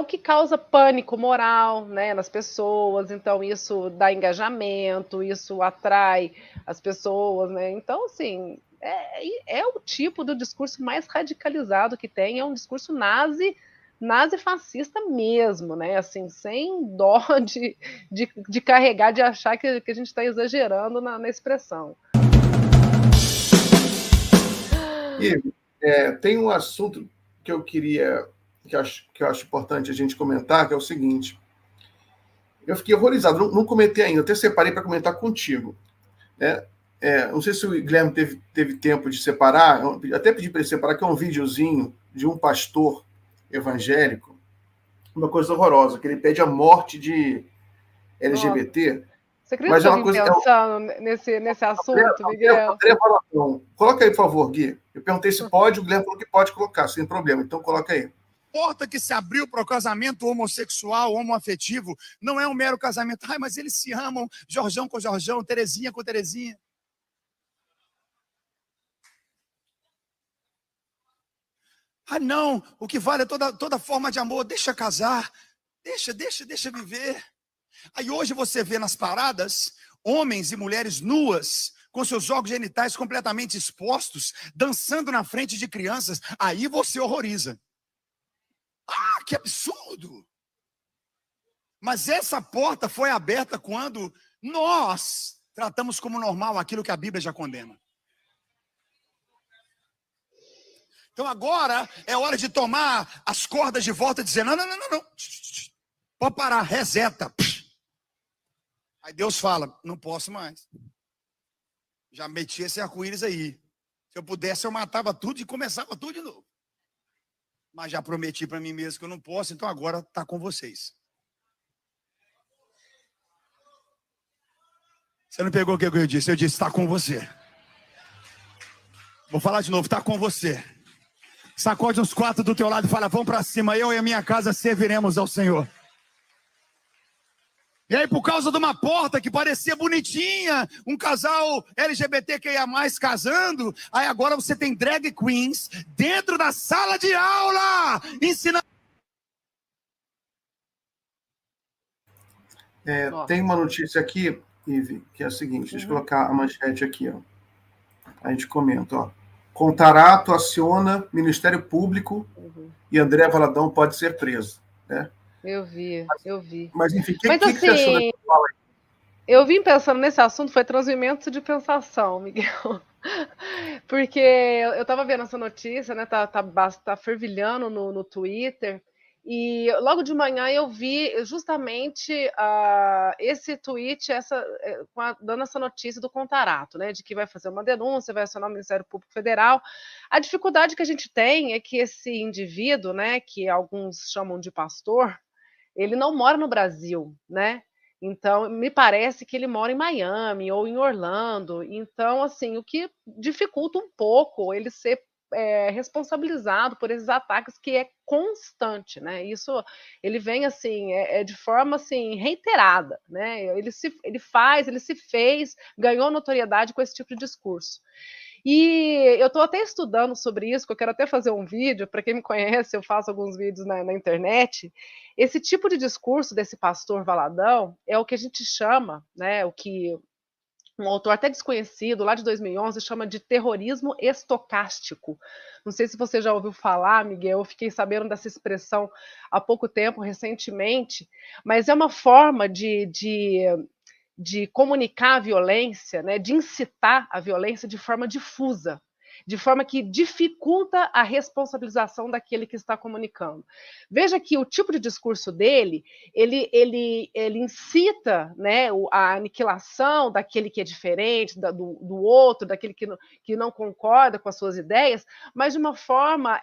o que causa pânico moral, né, nas pessoas. Então isso dá engajamento, isso atrai as pessoas, né? Então, assim, é o tipo do discurso mais radicalizado que tem, é um discurso nazi-fascista mesmo, né? Assim, sem dó de carregar, de achar que a gente está exagerando na expressão. E tem um assunto que eu queria, que eu acho importante a gente comentar, que é o seguinte. Eu fiquei horrorizado, não comentei ainda, até separei para comentar contigo. Né? Não sei se o Guilherme teve tempo de separar, até pedi para ele separar, que é um videozinho de um pastor evangélico, uma coisa horrorosa, que ele pede a morte de LGBT. Nossa. Você acredita que eu vim pensando nesse assunto, Miguel? André Valadão. Coloca aí, por favor, Gui. Eu perguntei se pode, o Guilherme falou que pode colocar, sem problema. Então, coloca aí. Porta que se abriu para o casamento homossexual, homoafetivo, não é um mero casamento. Ai, mas eles se amam, Jorjão com Jorjão, Terezinha com Terezinha. Ah, não, o que vale é toda forma de amor. Deixa casar, deixa viver. Aí hoje você vê nas paradas homens e mulheres nuas, com seus órgãos genitais completamente expostos, dançando na frente de crianças. Aí você horroriza. Ah, que absurdo! Mas essa porta foi aberta quando nós tratamos como normal aquilo que a Bíblia já condena. Então agora é hora de tomar as cordas de volta e dizer, não. Pode parar, reseta. Aí Deus fala, não posso mais. Já meti esse arco-íris aí. Se eu pudesse, eu matava tudo e começava tudo de novo. Mas já prometi para mim mesmo que eu não posso, então agora está com vocês. Você não pegou o que eu disse? Eu disse, está com você. Vou falar de novo, está com você. Sacode uns 4 do teu lado e fala, vamos para cima, eu e a minha casa serviremos ao Senhor. E aí, por causa de uma porta que parecia bonitinha, um casal LGBTQIA+, casando, aí agora você tem drag queens dentro da sala de aula, ensinando... Tem uma notícia aqui, Ive, que é a seguinte, deixa eu colocar a manchete aqui, ó. A gente comenta, ó. Contarato aciona Ministério Público e André Valadão pode ser preso, né? Eu vi. Mas enfim, o que assim, você achou dessa fala aí? Eu vim pensando nesse assunto, foi transmimento de pensação, Miguel. Porque eu estava vendo essa notícia, né? Tá fervilhando no Twitter. E logo de manhã eu vi justamente esse tweet, dando essa notícia do Contarato, né? De que vai fazer uma denúncia, vai acionar o Ministério Público Federal. A dificuldade que a gente tem é que esse indivíduo, né? Que alguns chamam de pastor, ele não mora no Brasil, né? Então, me parece que ele mora em Miami ou em Orlando. Então, assim, o que dificulta um pouco ele ser responsabilizado por esses ataques que é constante, né? Isso ele vem assim, de forma assim reiterada, né? Ele se fez, ganhou notoriedade com esse tipo de discurso. E eu estou até estudando sobre isso, que eu quero até fazer um vídeo, para quem me conhece, eu faço alguns vídeos na internet. Esse tipo de discurso desse pastor Valadão é o que a gente chama, né, o que um autor até desconhecido, lá de 2011, chama de terrorismo estocástico. Não sei se você já ouviu falar, Miguel, eu fiquei sabendo dessa expressão há pouco tempo, recentemente, mas é uma forma de comunicar a violência, né, de incitar a violência de forma difusa, de forma que dificulta a responsabilização daquele que está comunicando. Veja que o tipo de discurso dele, ele incita, né, a aniquilação daquele que é diferente, do outro, daquele que não concorda com as suas ideias, mas de uma forma,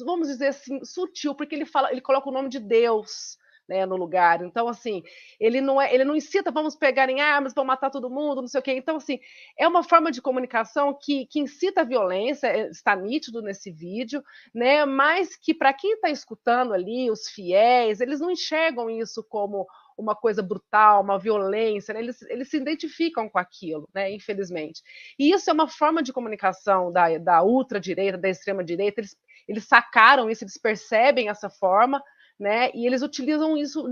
vamos dizer assim, sutil, porque ele coloca o nome de Deus, né, no lugar. Então, assim, ele não incita, vamos pegar em armas, vamos matar todo mundo, não sei o quê. Então, assim, é uma forma de comunicação que incita a violência, está nítido nesse vídeo, né, mas que para quem está escutando ali, os fiéis, eles não enxergam isso como uma coisa brutal, uma violência, né? Eles se identificam com aquilo, né, infelizmente. E isso é uma forma de comunicação da ultradireita, da extrema-direita, eles sacaram isso, eles percebem essa forma, né? E eles utilizam isso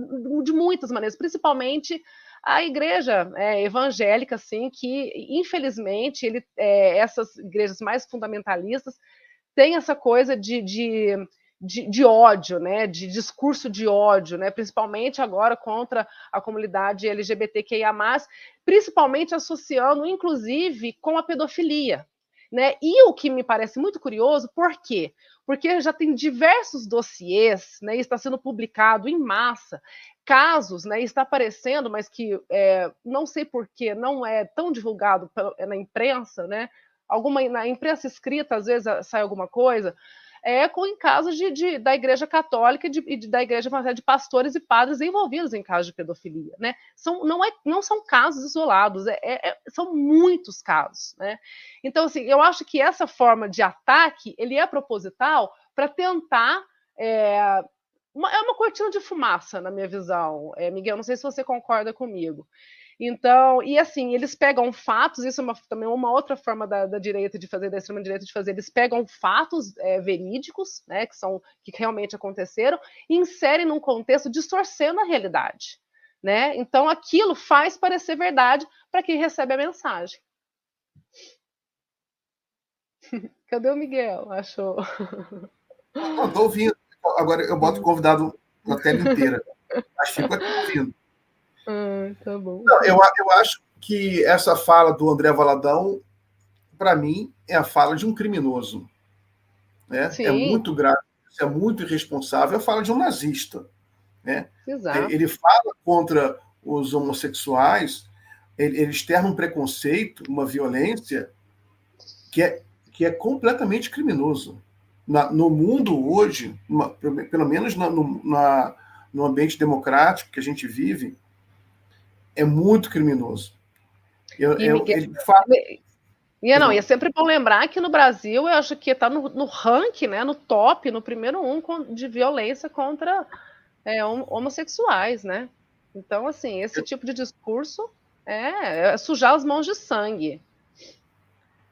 de muitas maneiras, principalmente a igreja evangélica, assim, que infelizmente essas igrejas mais fundamentalistas têm essa coisa de ódio, né? De discurso de ódio, né? Principalmente agora contra a comunidade LGBTQIA+, principalmente associando, inclusive, com a pedofilia. Né? E o que me parece muito curioso, por quê? Porque já tem diversos dossiês, né, está sendo publicado em massa, casos, né, está aparecendo, mas que não sei por que não é tão divulgado na imprensa, né? Na imprensa escrita, às vezes sai alguma coisa, em casos da Igreja Católica e da Igreja Evangélica, de pastores e padres envolvidos em casos de pedofilia. Né? Não são casos isolados, são muitos casos. Né? Então, assim, eu acho que essa forma de ataque ele é proposital para tentar. É uma cortina de fumaça, na minha visão. Miguel, não sei se você concorda comigo. Então, e assim, eles pegam fatos, isso também é uma outra forma da direita de fazer, da extrema-direita de fazer, eles pegam fatos verídicos, né, que realmente aconteceram, e inserem num contexto distorcendo a realidade. Né? Então, aquilo faz parecer verdade para quem recebe a mensagem. Cadê o Miguel? Achou? Não, estou ouvindo. Agora eu boto o convidado na tela inteira. Mas fico aqui ouvindo. Tá bom. Não, eu acho que essa fala do André Valadão, para mim, é a fala de um criminoso. Né? É muito grave, é muito irresponsável. É a fala de um nazista. Né? Exato. Ele fala contra os homossexuais, ele externa um preconceito, uma violência que é completamente criminoso. No mundo hoje, pelo menos no ambiente democrático que a gente vive, é muito criminoso. E é sempre bom lembrar que no Brasil, eu acho que está no ranking, né, no top, no primeiro de violência contra homossexuais, né? Então, assim, esse tipo de discurso é sujar as mãos de sangue.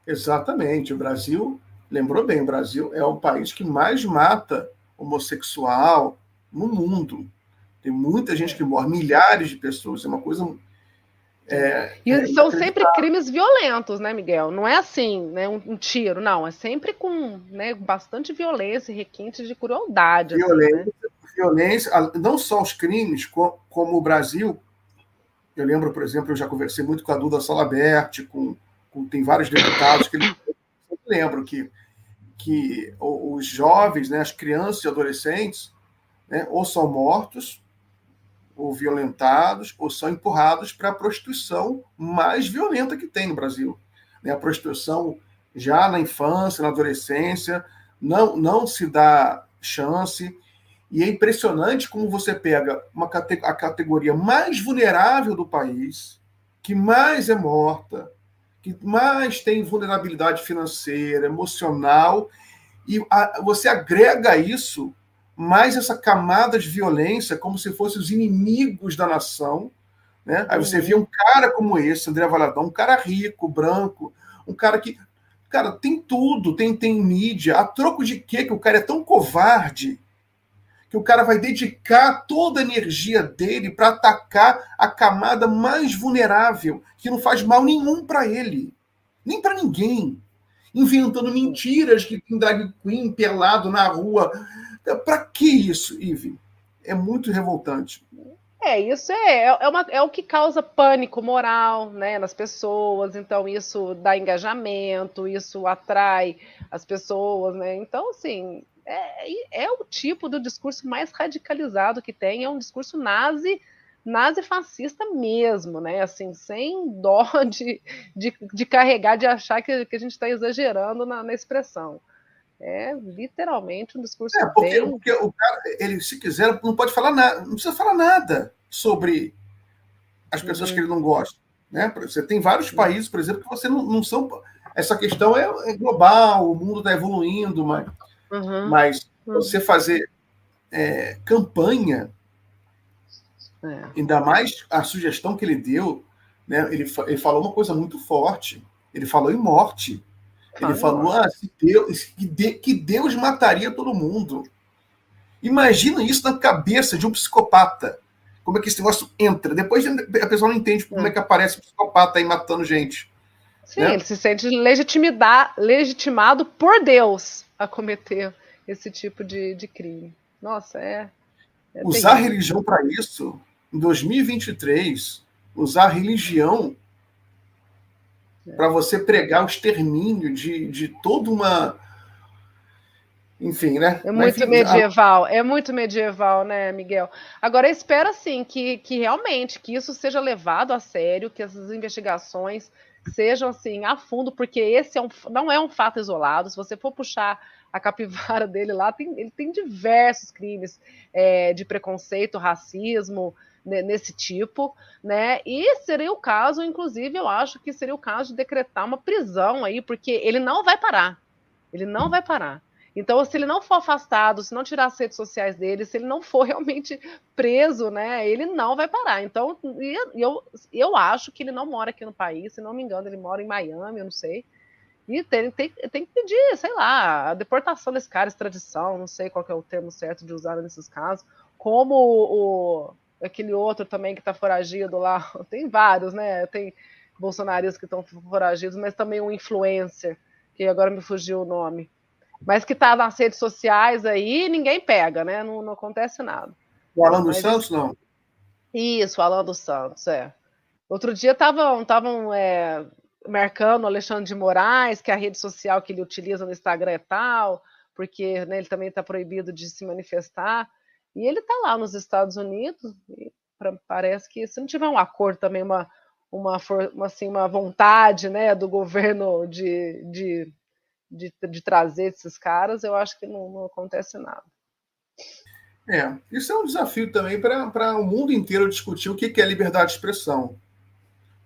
Exatamente. O Brasil, lembrou bem, o Brasil é o país que mais mata homossexual no mundo. Tem muita gente que morre, milhares de pessoas. É uma coisa... E são sempre crimes violentos, né, Miguel? Não é assim, né, um tiro, não. É sempre com bastante violência e requintes de crueldade. Violência, não só os crimes, como o Brasil. Eu lembro, por exemplo, eu já conversei muito com a Duda Salabert, tem vários deputados que eu lembro que os jovens, né, as crianças e adolescentes, né, ou são mortos, ou violentados, ou são empurrados para a prostituição mais violenta que tem no Brasil. Né? A prostituição já na infância, na adolescência, não se dá chance. E é impressionante como você pega a categoria mais vulnerável do país, que mais é morta, que mais tem vulnerabilidade financeira, emocional, e você agrega isso mais essa camada de violência, como se fossem os inimigos da nação. Né? Aí você vê um cara como esse, André Valadão, um cara rico, branco, um cara que tem tudo, tem mídia. A troco de quê? Que o cara é tão covarde que o cara vai dedicar toda a energia dele para atacar a camada mais vulnerável, que não faz mal nenhum para ele, nem para ninguém. Inventando mentiras que tem drag queen pelado na rua. Para que isso, Ive? É muito revoltante. Isso é o que causa pânico moral, né, nas pessoas. Então, isso dá engajamento, isso atrai as pessoas, né? Então, assim, é o tipo do discurso mais radicalizado que tem, é um discurso nazi-fascista mesmo, né? Assim, sem dó de carregar, de achar que a gente está exagerando na expressão. É literalmente um discurso porque o cara, ele, se quiser, não pode falar nada, não precisa falar nada sobre as pessoas que ele não gosta. Né? Você tem vários países, por exemplo, que você não são. Essa questão é global, o mundo está evoluindo, mas você fazer campanha, ainda mais a sugestão que ele deu, né? Ele falou uma coisa muito forte. Ele falou em morte. Ele falou que Deus mataria todo mundo. Imagina isso na cabeça de um psicopata. Como é que esse negócio entra? Depois a pessoa não entende como é que aparece um psicopata aí matando gente. Sim, né? Ele se sente legitimado por Deus a cometer esse tipo de crime. Nossa, usar terrível. Religião para isso, em 2023, usar a religião para você pregar o extermínio de toda uma... Enfim, né? É muito medieval, né, Miguel? Agora, eu espero, assim, que realmente que isso seja levado a sério, que essas investigações sejam, assim, a fundo, porque esse não é um fato isolado. Se você for puxar a capivara dele lá, ele tem diversos crimes de preconceito, racismo, nesse tipo, né? E seria o caso, inclusive, eu acho que seria o caso de decretar uma prisão aí, porque ele não vai parar. Ele não vai parar. Então, se ele não for afastado, se não tirar as redes sociais dele, se ele não for realmente preso, né, ele não vai parar. Então, eu acho que ele não mora aqui no país, se não me engano, ele mora em Miami, eu não sei. E tem que pedir, sei lá, a deportação desse cara, extradição, não sei qual que é o termo certo de usar nesses casos. Como aquele outro também que está foragido lá, tem vários, né? Tem bolsonaristas que estão foragidos, mas também um influencer, que agora me fugiu o nome. Mas que está nas redes sociais aí, ninguém pega, né? Não acontece nada. O Alan dos Santos, não? Isso, o Alan dos Santos, Outro dia estavam marcando o Alexandre de Moraes, que é a rede social que ele utiliza no Instagram é tal, porque, né, ele também está proibido de se manifestar. E ele está lá nos Estados Unidos, e parece que se não tiver um acordo também, uma vontade, né, do governo de trazer esses caras, eu acho que não acontece nada. Isso é um desafio também para o mundo inteiro discutir o que é liberdade de expressão.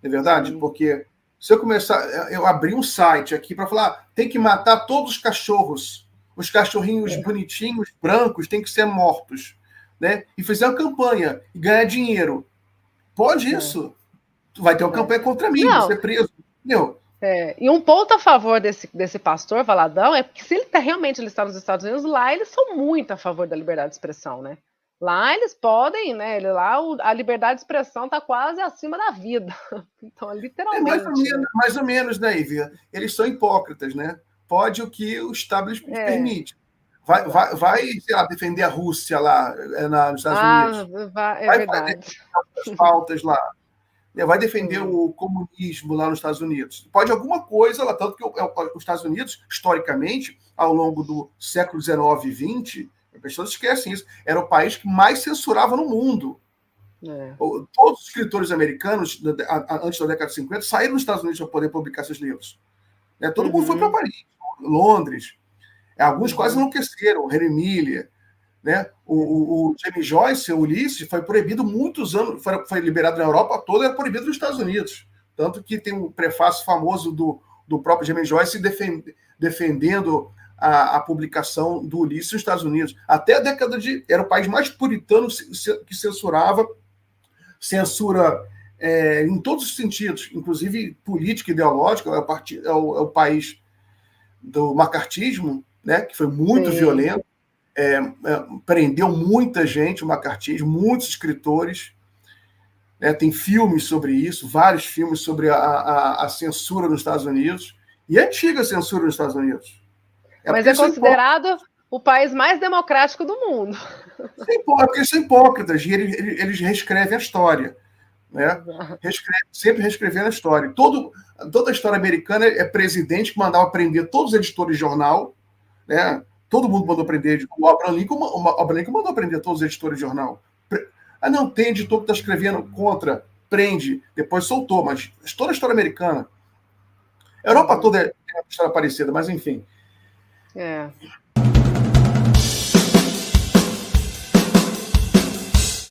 Não é verdade? Sim. Porque se eu começar, eu abrir um site aqui para falar, tem que matar todos os cachorros, os cachorrinhos bonitinhos, brancos, têm que ser mortos, né? E fizer uma campanha e ganhar dinheiro. Pode isso? Tu vai ter uma campanha contra mim, vou ser preso. Meu. E um ponto a favor desse pastor Valadão é porque se ele realmente ele está nos Estados Unidos, lá eles são muito a favor da liberdade de expressão, né? Lá eles podem, né? Lá a liberdade de expressão está quase acima da vida. Então, literalmente. Mais ou menos, né, Ivia? Eles são hipócritas, né? Pode o que o establishment permite. Vai, sei lá, defender a Rússia lá nos Estados Unidos. Vai defender as pautas lá. Vai defender o comunismo lá nos Estados Unidos. Pode alguma coisa lá, tanto que os Estados Unidos, historicamente, ao longo do século XIX e XX, as pessoas esquecem isso, era o país que mais censurava no mundo. Todos os escritores americanos, antes da década de 50, saíram dos Estados Unidos para poder publicar seus livros. Todo mundo foi para Paris, Londres. Alguns quase enlouqueceram, Henry Miller. Né? O James Joyce, o Ulisses, foi proibido muitos anos, foi liberado na Europa toda, era proibido nos Estados Unidos. Tanto que tem um prefácio famoso do próprio James Joyce defendendo a publicação do Ulisses nos Estados Unidos. Até a década de... Era o país mais puritano que censurava, censura em todos os sentidos, inclusive político, ideológico, é o país do macartismo, né? Que foi muito violento. Prendeu muita gente, o macartismo, muitos escritores. Tem filmes sobre isso, vários filmes sobre a censura nos Estados Unidos. E a antiga censura nos Estados Unidos. Mas é considerado o país mais democrático do mundo. Porque eles são hipócritas e eles reescrevem a história. Né? Sempre reescrevendo a história. Toda a história americana é presidente que mandava prender todos os editores de jornal, né? Todo mundo mandou prender. O Abraham Lincoln mandou prender todos os editores de jornal. Não, tem editor que está escrevendo contra, prende, depois soltou, mas toda a história americana. A Europa toda é uma história parecida, mas enfim.